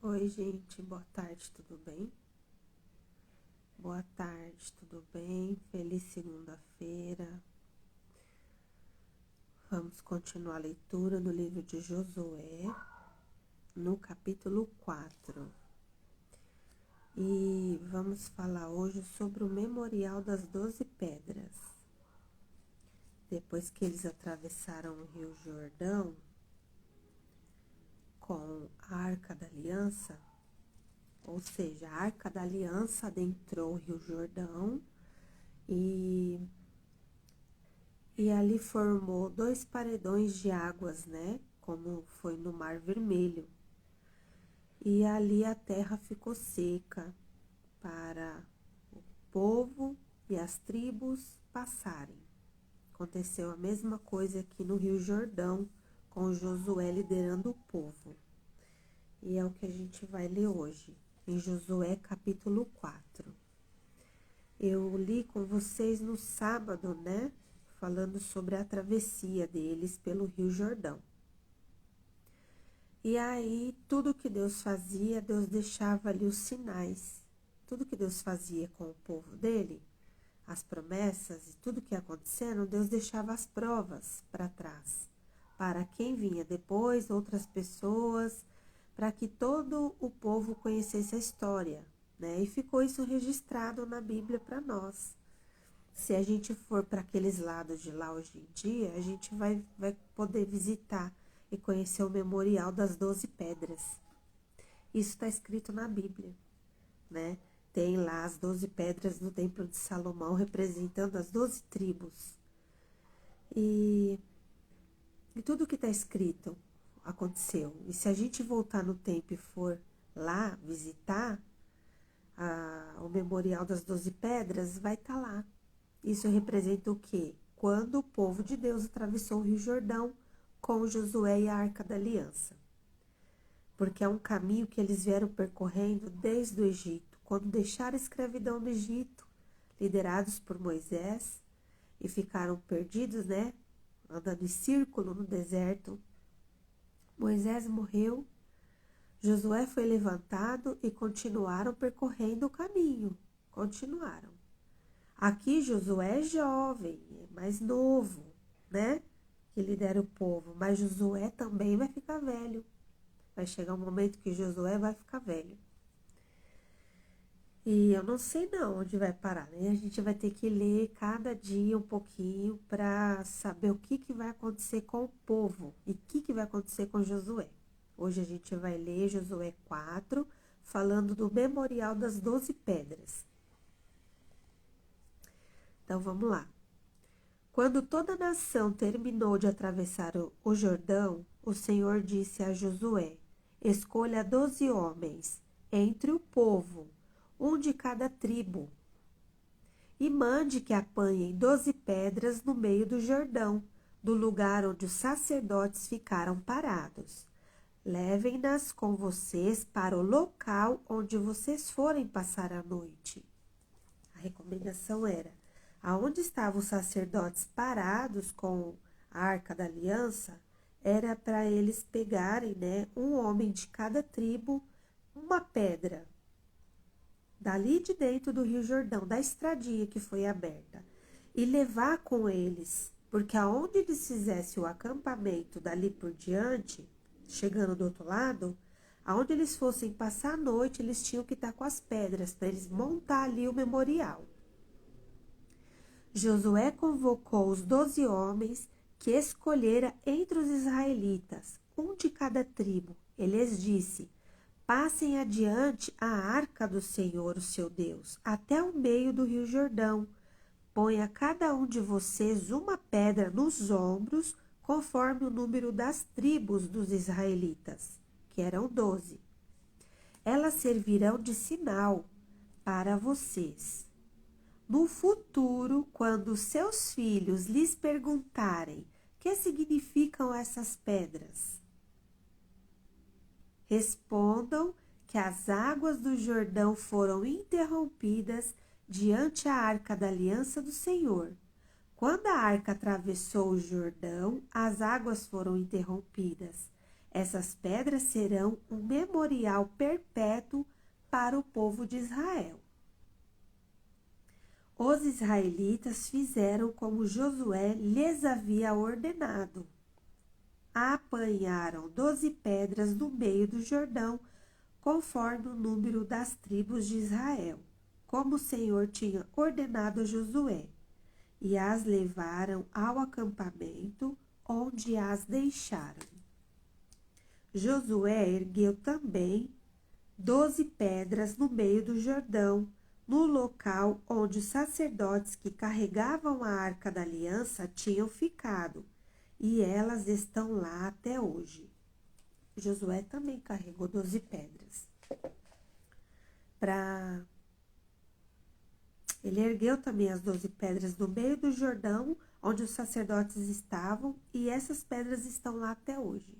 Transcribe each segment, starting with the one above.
Oi, gente, boa tarde, tudo bem? Boa tarde, tudo bem? Feliz segunda-feira. Vamos continuar a leitura no livro de Josué, no capítulo 4. E vamos falar hoje sobre o Memorial das 12 Pedras. Depois que eles atravessaram o Rio Jordão com a Arca da Aliança, ou seja, a Arca da Aliança adentrou o Rio Jordão e ali formou 2 paredões de águas, né? Como foi no Mar Vermelho. E ali a terra ficou seca para o povo e as tribos passarem. Aconteceu a mesma coisa aqui no Rio Jordão, com Josué liderando o povo. E é o que a gente vai ler hoje, em Josué capítulo 4. Eu li com vocês no sábado, né? Falando sobre a travessia deles pelo Rio Jordão. E aí, tudo que Deus fazia, Deus deixava ali os sinais. Tudo que Deus fazia com o povo dele, as promessas e tudo que ia acontecendo, Deus deixava as provas para trás. Para quem vinha depois, outras pessoas, para que todo o povo conhecesse a história, né? E ficou isso registrado na Bíblia para nós. Se a gente for para aqueles lados de lá hoje em dia, a gente vai poder visitar e conhecer o Memorial das 12 Pedras. Isso está escrito na Bíblia, né? Tem lá as 12 pedras no Templo de Salomão, representando as 12 tribos. E tudo que está escrito aconteceu. E se a gente voltar no tempo e for lá visitar o Memorial das 12 Pedras, vai estar lá. Isso representa o quê? Quando o povo de Deus atravessou o Rio Jordão com Josué e a Arca da Aliança. Porque é um caminho que eles vieram percorrendo desde o Egito, quando deixaram a escravidão do Egito, liderados por Moisés, e ficaram perdidos, né? Andando em círculo no deserto. Moisés morreu, Josué foi levantado e continuaram percorrendo o caminho. Continuaram. Aqui Josué é jovem, é mais novo, né? Que lidera o povo. Mas Josué também vai ficar velho. Vai chegar um momento que Josué vai ficar velho. E eu não sei não onde vai parar, né? A gente vai ter que ler cada dia um pouquinho para saber o que vai acontecer com o povo e o que vai acontecer com Josué. Hoje a gente vai ler Josué 4, falando do Memorial das 12 Pedras. Então, vamos lá. Quando toda a nação terminou de atravessar o Jordão, o Senhor disse a Josué: escolha 12 homens entre o povo, um de cada tribo, e mande que apanhem 12 pedras no meio do Jordão, do lugar onde os sacerdotes ficaram parados. Levem-nas com vocês para o local onde vocês forem passar a noite. A recomendação era: aonde estavam os sacerdotes parados com a Arca da Aliança, era para eles pegarem, né, um homem de cada tribo, uma pedra, dali de dentro do Rio Jordão, da estradinha que foi aberta, e levar com eles, porque aonde eles fizessem o acampamento dali por diante, chegando do outro lado, aonde eles fossem passar a noite, eles tinham que estar com as pedras para eles montar ali o memorial. Josué convocou os 12 homens que escolhera entre os israelitas, um de cada tribo. Ele lhes disse: passem adiante a arca do Senhor, o seu Deus, até o meio do Rio Jordão. Ponha cada um de vocês uma pedra nos ombros, conforme o número das tribos dos israelitas, que eram 12. Elas servirão de sinal para vocês. No futuro, quando seus filhos lhes perguntarem o que significam essas pedras, respondam que as águas do Jordão foram interrompidas diante a arca da aliança do Senhor. Quando a arca atravessou o Jordão, as águas foram interrompidas. Essas pedras serão um memorial perpétuo para o povo de Israel. Os israelitas fizeram como Josué lhes havia ordenado. Apanharam 12 pedras no meio do Jordão, conforme o número das tribos de Israel, como o Senhor tinha ordenado a Josué, e as levaram ao acampamento, onde as deixaram. Josué ergueu também 12 pedras no meio do Jordão, no local onde os sacerdotes que carregavam a Arca da Aliança tinham ficado, e elas estão lá até hoje. Josué também carregou 12 pedras. Ele ergueu também as 12 pedras no meio do Jordão, onde os sacerdotes estavam, e essas pedras estão lá até hoje.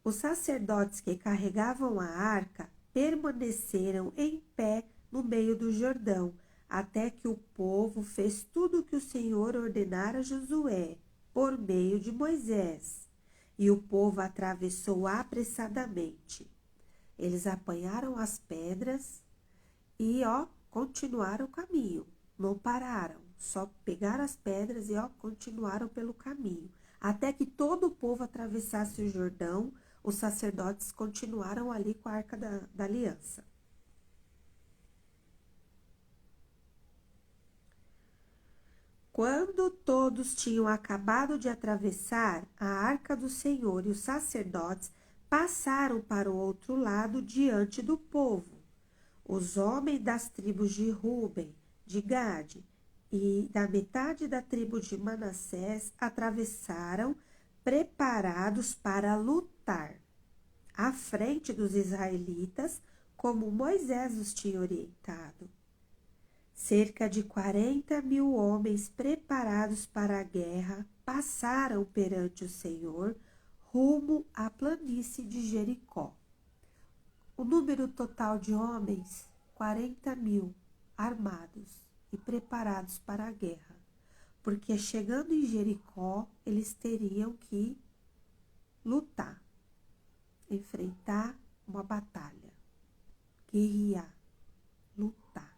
Os sacerdotes que carregavam a arca permaneceram em pé no meio do Jordão, até que o povo fez tudo o que o Senhor ordenara a Josué, por meio de Moisés. E o povo atravessou apressadamente. Eles apanharam as pedras e, continuaram o caminho. Não pararam, só pegaram as pedras e, continuaram pelo caminho. Até que todo o povo atravessasse o Jordão, os sacerdotes continuaram ali com a Arca da Aliança. Quando todos tinham acabado de atravessar, a Arca do Senhor e os sacerdotes passaram para o outro lado diante do povo. Os homens das tribos de Ruben, de Gade e da metade da tribo de Manassés atravessaram, preparados para lutar, à frente dos israelitas, como Moisés os tinha orientado. Cerca de 40.000 homens preparados para a guerra passaram perante o Senhor, rumo à planície de Jericó. O número total de homens, 40.000, armados e preparados para a guerra, porque chegando em Jericó, eles teriam que lutar, enfrentar uma batalha, guerrear, lutar.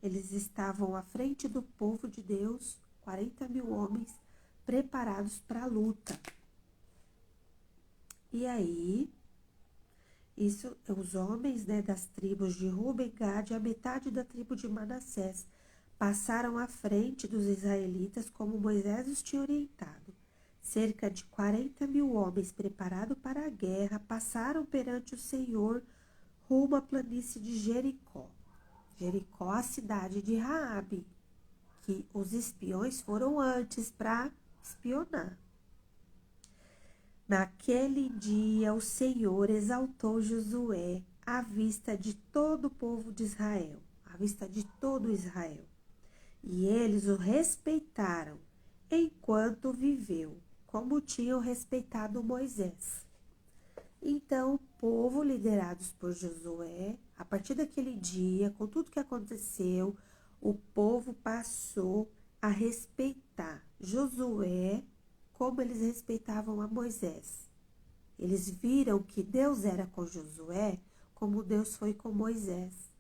Eles estavam à frente do povo de Deus, 40.000 homens preparados para a luta. E aí, os homens, das tribos de Ruben, Gade e a metade da tribo de Manassés passaram à frente dos israelitas como Moisés os tinha orientado. Cerca de 40.000 homens preparados para a guerra passaram perante o Senhor rumo à planície de Jericó. Jericó, a cidade de Raabe, que os espiões foram antes para espionar. Naquele dia o Senhor exaltou Josué à vista de todo o povo de Israel, à vista de todo Israel. E eles o respeitaram enquanto viveu, como tinham respeitado Moisés. Então, o povo, liderados por Josué, a partir daquele dia, com tudo que aconteceu, o povo passou a respeitar Josué como eles respeitavam a Moisés. Eles viram que Deus era com Josué como Deus foi com Moisés.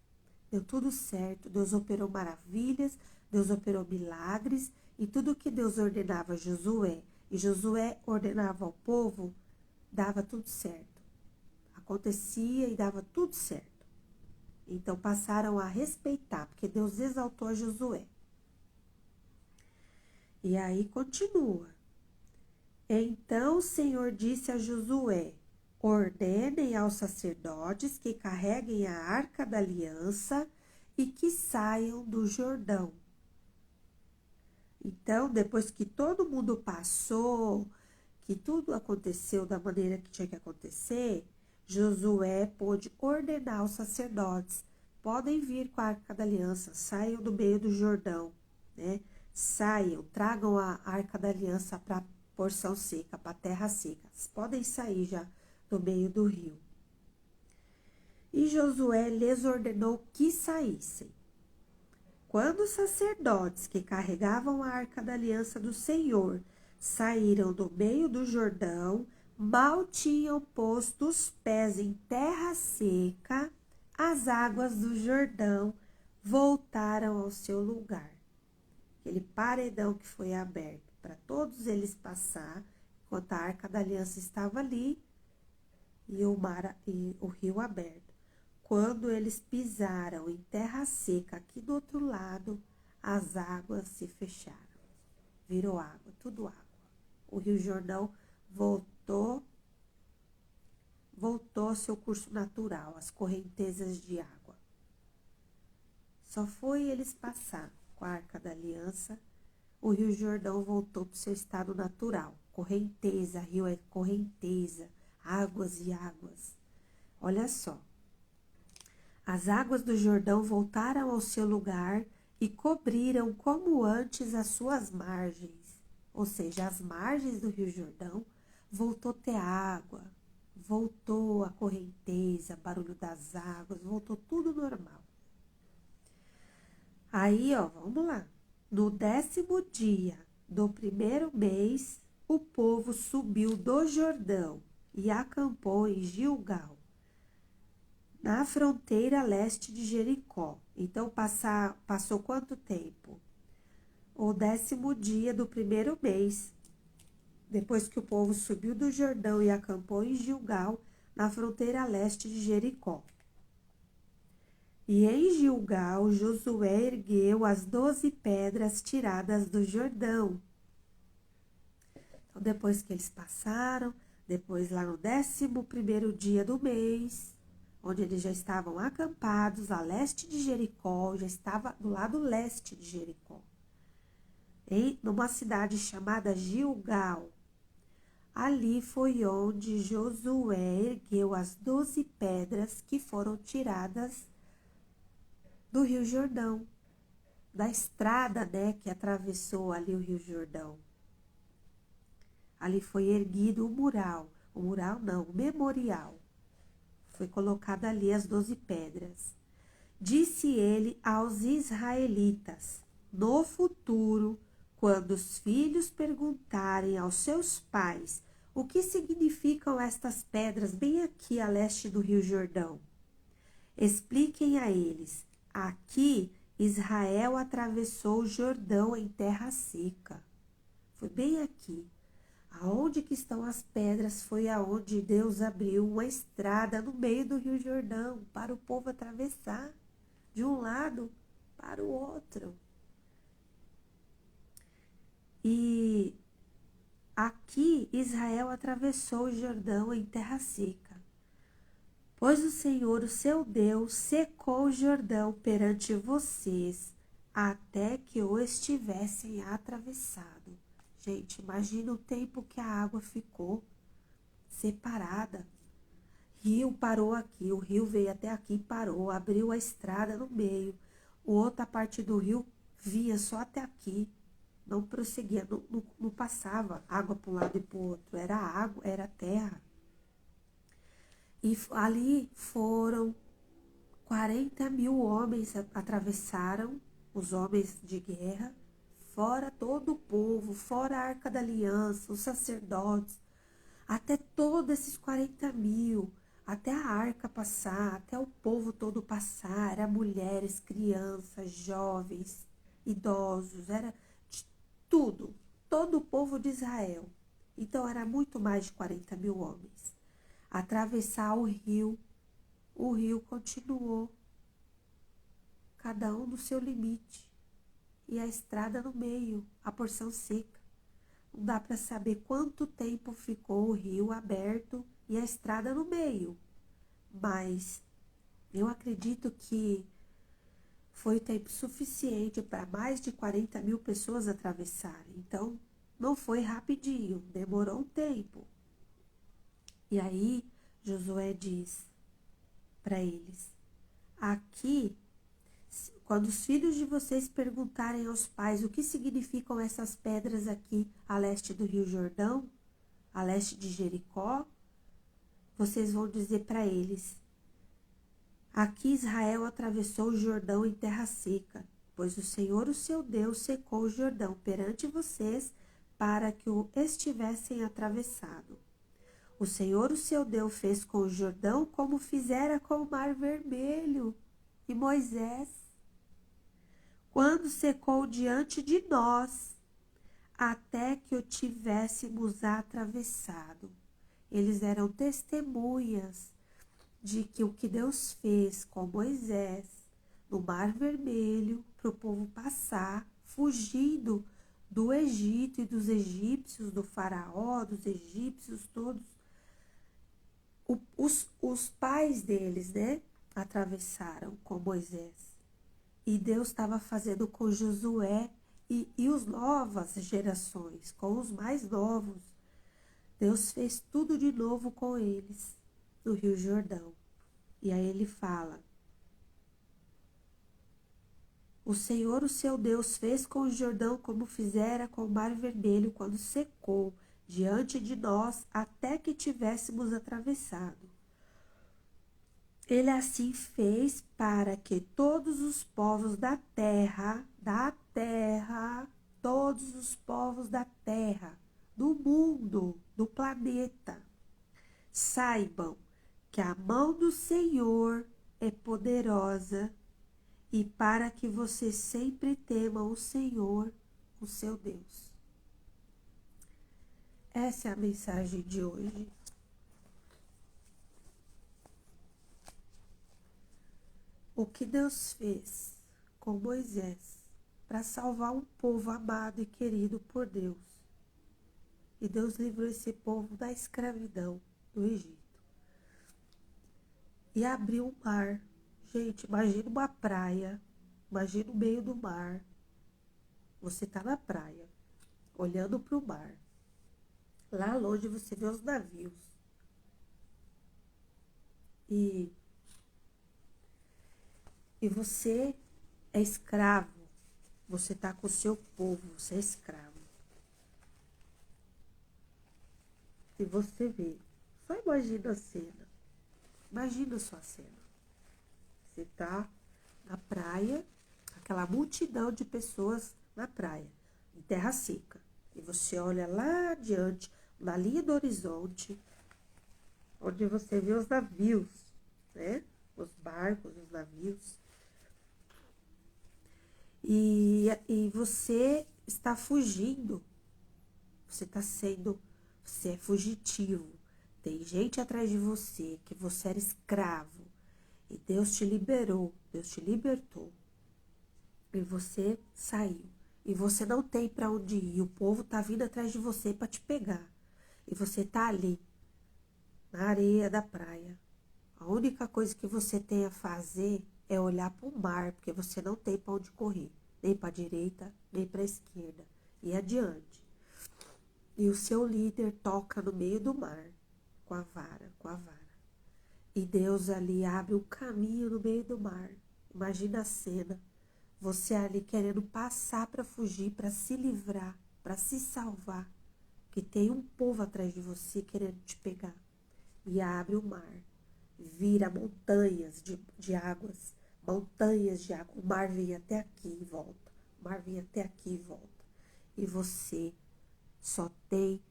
Deu tudo certo, Deus operou maravilhas, Deus operou milagres, e tudo que Deus ordenava a Josué e Josué ordenava ao povo, dava tudo certo. Acontecia e dava tudo certo. Então passaram a respeitar, porque Deus exaltou a Josué. E aí continua. Então o Senhor disse a Josué: ordenem aos sacerdotes que carreguem a Arca da Aliança e que saiam do Jordão. Então, depois que todo mundo passou, que tudo aconteceu da maneira que tinha que acontecer, Josué pôde ordenar aos sacerdotes: podem vir com a Arca da Aliança, saiam do meio do Jordão, Saiam, tragam a Arca da Aliança para a porção seca, para a terra seca. Podem sair já do meio do rio. E Josué lhes ordenou que saíssem. Quando os sacerdotes que carregavam a Arca da Aliança do Senhor saíram do meio do Jordão, Mal tinham posto os pés em terra seca, as águas do Jordão voltaram ao seu lugar. Aquele paredão que foi aberto para todos eles passar, enquanto a Arca da Aliança estava ali e o rio aberto. Quando eles pisaram em terra seca aqui do outro lado, as águas se fecharam. Virou água, tudo água. O Rio Jordão voltou ao seu curso natural, as correntezas de água. Só foi eles passar com a Arca da Aliança, o Rio Jordão voltou para o seu estado natural. Correnteza, rio é correnteza, águas e águas. Olha só. As águas do Jordão voltaram ao seu lugar e cobriram como antes as suas margens. Ou seja, as margens do Rio Jordão voltou a ter água, voltou a correnteza, barulho das águas, voltou tudo normal. Aí, ó, vamos lá. No 10º dia do primeiro mês, o povo subiu do Jordão e acampou em Gilgal, na fronteira leste de Jericó. Então, passou quanto tempo? O 10º dia do primeiro mês, depois que o povo subiu do Jordão e acampou em Gilgal, na fronteira leste de Jericó. E em Gilgal, Josué ergueu as 12 pedras tiradas do Jordão. Então, depois que eles passaram, depois lá no 11º dia do mês, onde eles já estavam acampados a leste de Jericó, já estava do lado leste de Jericó, numa cidade chamada Gilgal. Ali foi onde Josué ergueu as 12 pedras que foram tiradas do Rio Jordão, da estrada, né, que atravessou ali o Rio Jordão. Ali foi erguido o memorial. Foi colocado ali as 12 pedras. Disse ele aos israelitas: no futuro, quando os filhos perguntarem aos seus pais o que significam estas pedras bem aqui a leste do Rio Jordão, expliquem a eles: aqui Israel atravessou o Jordão em terra seca. Foi bem aqui. Aonde que estão as pedras foi aonde Deus abriu uma estrada no meio do Rio Jordão para o povo atravessar de um lado para o outro. E aqui Israel atravessou o Jordão em terra seca, pois o Senhor, o seu Deus, secou o Jordão perante vocês até que o estivessem atravessado. Gente, imagina o tempo que a água ficou separada. Rio parou aqui, o rio veio até aqui e parou, abriu a estrada no meio. Outra parte do rio vinha só até aqui. Não prosseguia, não passava água para um lado e para o outro. Era água, era terra. E ali foram 40.000 homens atravessaram, os homens de guerra, fora todo o povo, fora a Arca da Aliança, os sacerdotes, até todos esses 40.000, até a arca passar, até o povo todo passar, era mulheres, crianças, jovens, idosos, era de tudo, todo o povo de Israel. Então, era muito mais de 40.000 homens. Atravessar o rio continuou, cada um no seu limite, e a estrada no meio, a porção seca. Não dá para saber quanto tempo ficou o rio aberto e a estrada no meio, mas eu acredito que foi tempo suficiente para mais de 40.000 pessoas atravessarem. Então, não foi rapidinho, demorou um tempo. E aí, Josué diz para eles: aqui, quando os filhos de vocês perguntarem aos pais o que significam essas pedras aqui a leste do Rio Jordão, a leste de Jericó, vocês vão dizer para eles: aqui Israel atravessou o Jordão em terra seca, pois o Senhor, o seu Deus, secou o Jordão perante vocês para que o estivessem atravessado. O Senhor, o seu Deus, fez com o Jordão como fizera com o Mar Vermelho. E Moisés, quando secou diante de nós, até que o tivéssemos atravessado. Eles eram testemunhas de que o que Deus fez com Moisés no Mar Vermelho para o povo passar, fugindo do Egito e dos egípcios, do faraó, dos egípcios todos. Os pais deles, né, atravessaram com Moisés. E Deus estava fazendo com Josué e os novas gerações, com os mais novos. Deus fez tudo de novo com eles no Rio Jordão. E aí ele fala: o Senhor, o seu Deus, fez com o Jordão como fizera com o Mar Vermelho quando secou diante de nós até que tivéssemos atravessado. Ele assim fez para que todos os povos da terra, todos os povos da terra, do mundo, do planeta, saibam que a mão do Senhor é poderosa e para que você sempre tema o Senhor, o seu Deus. Essa é a mensagem de hoje. O que Deus fez com Moisés para salvar um povo amado e querido por Deus. E Deus livrou esse povo da escravidão do Egito. E abriu o mar. Gente, imagina uma praia, imagina o meio do mar. Você está na praia, olhando para o mar. Lá longe você vê os navios. E você é escravo. Você está com o seu povo, você é escravo. E você vê. Só imagina a cena. Imagina a sua cena. Você está na praia, aquela multidão de pessoas na praia, em terra seca. E você olha lá adiante, na linha do horizonte, onde você vê os navios, né? Os barcos, os navios. E você está fugindo. Você é fugitivo. Tem gente atrás de você, que você era escravo. E Deus te liberou, Deus te libertou. E você saiu. E você não tem para onde ir. O povo está vindo atrás de você para te pegar. E você está ali, na areia da praia. A única coisa que você tem a fazer é olhar para o mar, porque você não tem para onde correr. Nem para a direita, nem para a esquerda. E adiante. E o seu líder toca no meio do mar, com a vara, com a vara. E Deus ali abre um caminho no meio do mar. Imagina a cena. Você ali querendo passar para fugir, para se livrar, para se salvar. Que tem um povo atrás de você querendo te pegar. E abre o mar. Vira montanhas de águas. Montanhas de água. O mar vem até aqui e volta. O mar vem até aqui e volta. E você só tem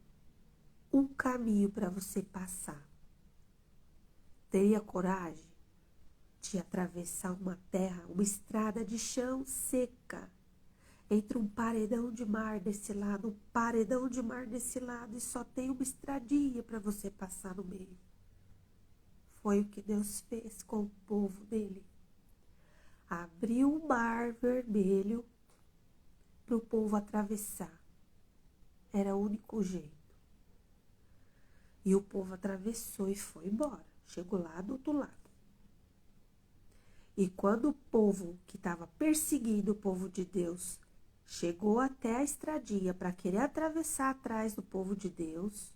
um caminho para você passar. Teria coragem de atravessar uma terra, uma estrada de chão seca, entre um paredão de mar desse lado, um paredão de mar desse lado, e só tem uma estradinha para você passar no meio. Foi o que Deus fez com o povo dele. Abriu o mar vermelho para o povo atravessar. Era o único jeito. E o povo atravessou e foi embora. Chegou lá do outro lado. E quando o povo que estava perseguindo o povo de Deus chegou até a estradinha para querer atravessar atrás do povo de Deus,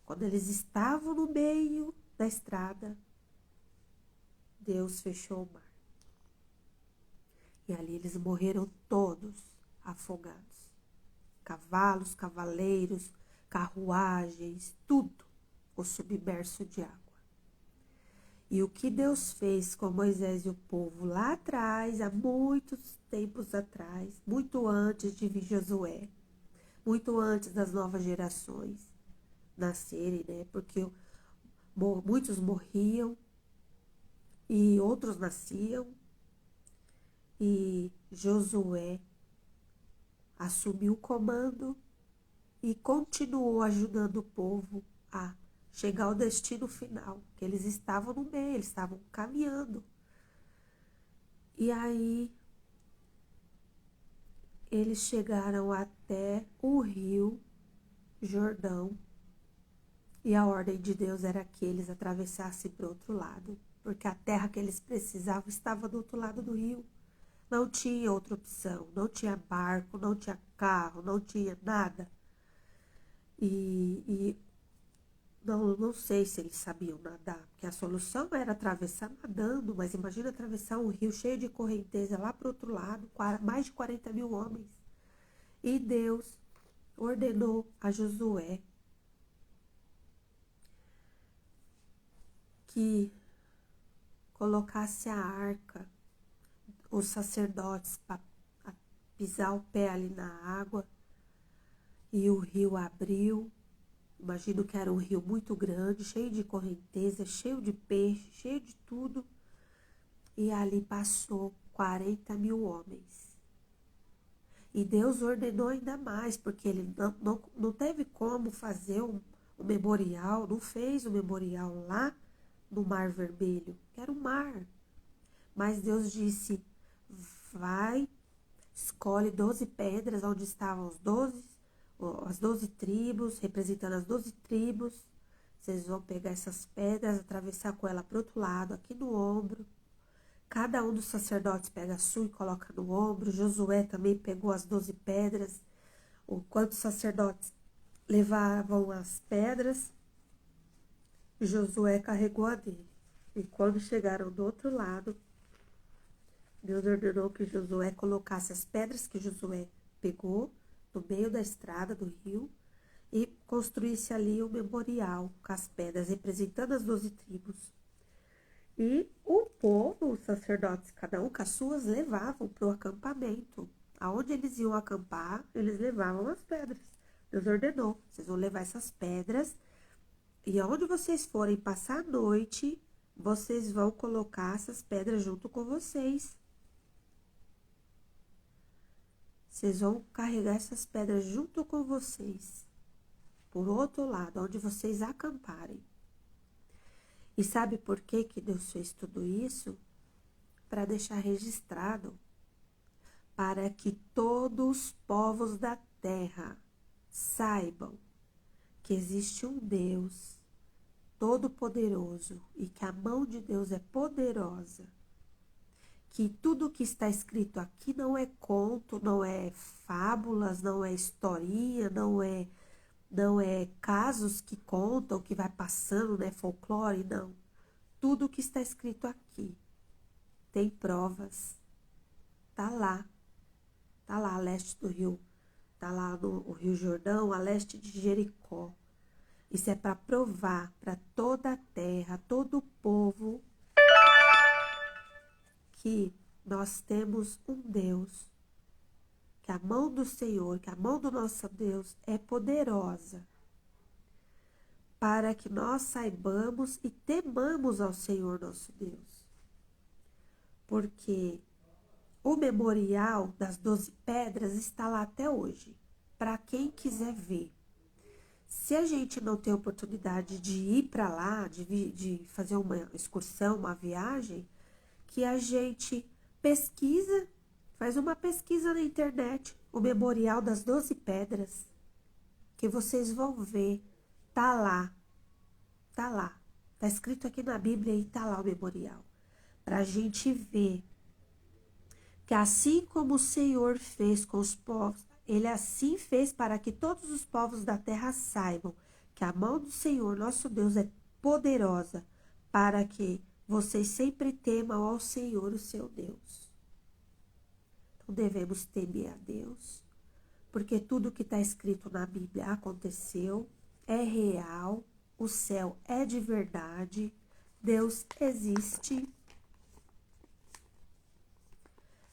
quando eles estavam no meio da estrada, Deus fechou o mar. E ali eles morreram todos afogados. Cavalos, cavaleiros, carruagens, tudo ficou submerso de água. E o que Deus fez com Moisés e o povo lá atrás, há muitos tempos atrás, muito antes de vir Josué, muito antes das novas gerações, nascerem, né? Porque muitos morriam e outros nasciam. E Josué assumiu o comando e continuou ajudando o povo a chegar ao destino final, que eles estavam no meio, eles estavam caminhando. E aí eles chegaram até o rio Jordão, e a ordem de Deus era que eles atravessassem para o outro lado, porque a terra que eles precisavam estava do outro lado do rio. Não tinha outra opção, não tinha barco, não tinha carro, não tinha nada. E não sei se eles sabiam nadar, porque a solução era atravessar nadando, mas imagina atravessar um rio cheio de correnteza lá para o outro lado, mais de 40 mil homens. E Deus ordenou a Josué que colocasse a arca, os sacerdotes, para pisar o pé ali na água, e o rio abriu. Imagino que era um rio muito grande, cheio de correnteza, cheio de peixe, cheio de tudo. E ali passou 40 mil homens. E Deus ordenou ainda mais, porque ele não teve como fazer um memorial, não fez o memorial lá no Mar Vermelho, que era o mar. Mas Deus disse, vai, escolhe 12 pedras onde estavam as 12 tribos, representando as 12 tribos. Vocês vão pegar essas pedras, atravessar com ela para o outro lado, aqui no ombro. Cada um dos sacerdotes pega a sua e coloca no ombro. Josué também pegou as 12 pedras. Quantos sacerdotes levavam as pedras, Josué carregou a dele. E quando chegaram do outro lado, Deus ordenou que Josué colocasse as pedras que Josué pegou no meio da estrada do rio e construísse ali um memorial com as pedras, representando as 12 tribos. E o povo, os sacerdotes, cada um com as suas, levavam para o acampamento. Aonde eles iam acampar, eles levavam as pedras. Deus ordenou, vocês vão levar essas pedras e aonde vocês forem passar a noite, vocês vão colocar essas pedras junto com vocês. Vocês vão carregar essas pedras junto com vocês, por outro lado, onde vocês acamparem. E sabe por que Deus fez tudo isso? Para deixar registrado, para que todos os povos da terra saibam que existe um Deus todo-poderoso e que a mão de Deus é poderosa. Que tudo que está escrito aqui não é conto, não é fábulas, não é historinha, não é casos que contam, que vai passando, né, folclore, não. Tudo que está escrito aqui tem provas. Tá lá a leste do rio, tá lá no Rio Jordão, a leste de Jericó. Isso é para provar para toda a terra, todo o povo, que nós temos um Deus, que a mão do Senhor, que a mão do nosso Deus é poderosa, para que nós saibamos e temamos ao Senhor nosso Deus. Porque o memorial das 12 pedras está lá até hoje, para quem quiser ver. Se a gente não tem oportunidade de ir para lá, de fazer uma excursão, uma viagem, que a gente pesquisa, faz uma pesquisa na internet, o memorial das 12 pedras, que vocês vão ver, tá lá, tá escrito aqui na Bíblia e tá lá o memorial, para a gente ver que assim como o Senhor fez com os povos, ele assim fez para que todos os povos da terra saibam que a mão do Senhor, nosso Deus, é poderosa, para que vocês sempre temam ao Senhor, o seu Deus. Então devemos temer a Deus, porque tudo que está escrito na Bíblia aconteceu, é real, o céu é de verdade, Deus existe.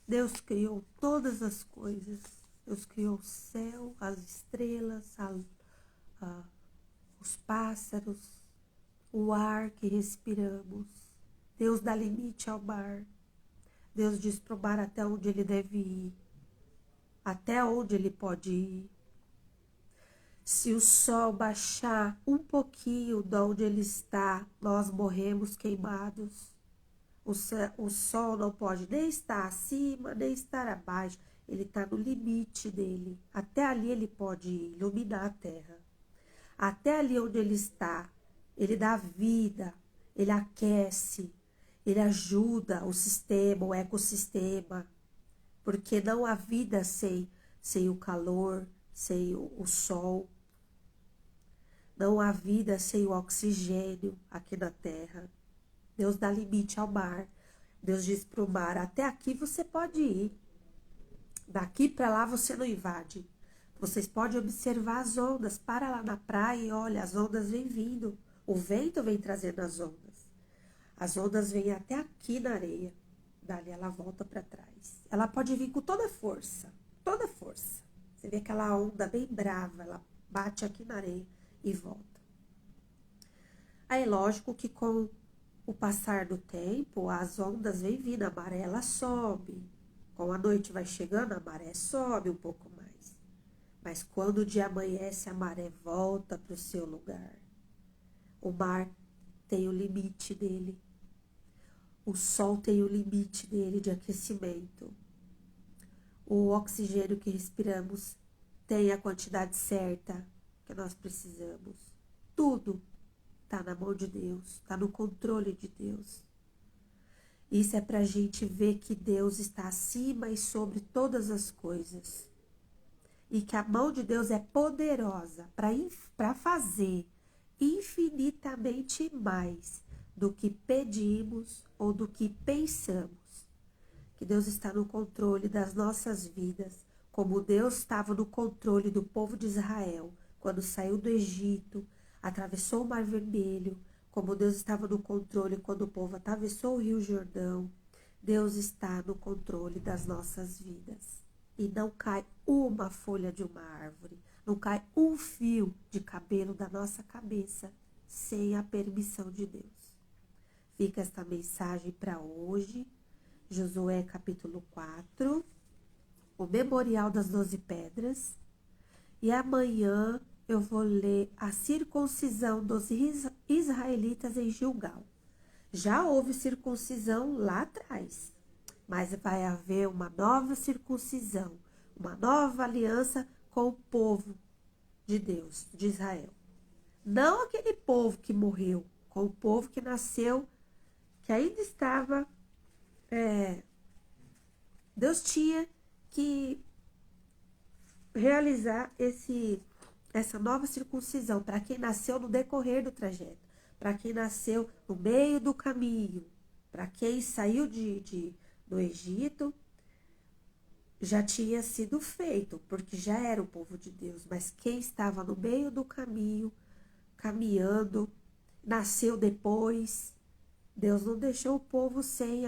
Deus criou todas as coisas. Deus criou o céu, as estrelas, os pássaros, o ar que respiramos. Deus dá limite ao mar. Deus diz para o mar até onde ele deve ir, até onde ele pode ir. Se o sol baixar um pouquinho de onde ele está, nós morremos queimados. O sol não pode nem estar acima, nem estar abaixo. Ele está no limite dele. Até ali ele pode iluminar a terra. Até ali onde ele está, ele dá vida, ele aquece, ele ajuda o sistema, o ecossistema. Porque não há vida sem o calor, sem o sol. Não há vida sem o oxigênio aqui na terra. Deus dá limite ao mar. Deus diz para o mar, até aqui você pode ir. Daqui para lá você não invade. Vocês podem observar as ondas. Para lá na praia e olha, as ondas vêm vindo. O vento vem trazendo as ondas. As ondas vêm até aqui na areia. Dali ela volta para trás. Ela pode vir com toda força. Toda força. Você vê aquela onda bem brava. Ela bate aqui na areia e volta. Aí lógico que com o passar do tempo, as ondas vêm vindo, a maré ela sobe. Com a noite vai chegando, a maré sobe um pouco mais. Mas quando o dia amanhece, a maré volta para o seu lugar. O mar tem o limite dele. O sol tem o limite dele de aquecimento. O oxigênio que respiramos tem a quantidade certa que nós precisamos. Tudo está na mão de Deus, está no controle de Deus. Isso é para a gente ver que Deus está acima e sobre todas as coisas. E que a mão de Deus é poderosa para fazer infinitamente mais do que pedimos ou do que pensamos. Que Deus está no controle das nossas vidas, como Deus estava no controle do povo de Israel, quando saiu do Egito, atravessou o Mar Vermelho, como Deus estava no controle quando o povo atravessou o Rio Jordão. Deus está no controle das nossas vidas. E não cai uma folha de uma árvore, não cai um fio de cabelo da nossa cabeça sem a permissão de Deus. Fica esta mensagem para hoje, Josué capítulo 4, o memorial das 12 pedras. E amanhã eu vou ler a circuncisão dos israelitas em Gilgal. Já houve circuncisão lá atrás, mas vai haver uma nova circuncisão, uma nova aliança com o povo de Deus, de Israel. Não aquele povo que morreu, com o povo que nasceu, que ainda estava... Deus tinha que realizar essa nova circuncisão para quem nasceu no decorrer do trajeto, para quem nasceu no meio do caminho, para quem saiu do Egito, já tinha sido feito, porque já era o povo de Deus, mas quem estava no meio do caminho, caminhando, nasceu depois, Deus não deixou o povo sem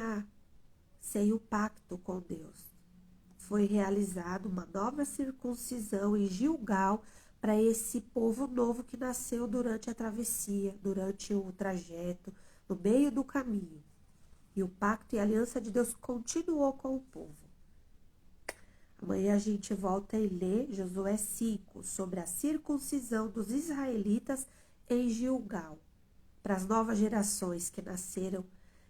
o pacto com Deus. Foi realizada uma nova circuncisão em Gilgal para esse povo novo que nasceu durante a travessia, durante o trajeto, no meio do caminho. E o pacto e a aliança de Deus continuou com o povo. Amanhã a gente volta e lê Josué 5 sobre a circuncisão dos israelitas em Gilgal. Para as novas gerações que nasceram,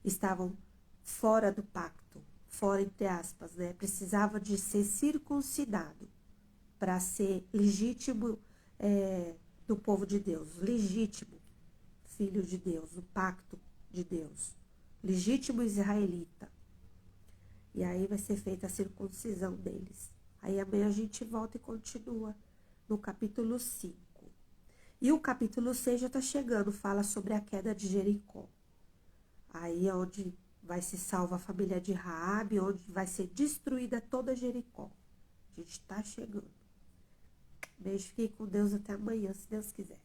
estavam fora do pacto, fora entre aspas, né? Precisava de ser circuncidado para ser legítimo do povo de Deus, legítimo filho de Deus, o pacto de Deus, legítimo israelita. E aí vai ser feita a circuncisão deles. Aí amanhã a gente volta e continua no capítulo 5. E o capítulo 6 já está chegando, fala sobre a queda de Jericó. Aí é onde vai ser salva a família de Raabe, onde vai ser destruída toda Jericó. A gente está chegando. Beijo, fiquem com Deus até amanhã, se Deus quiser.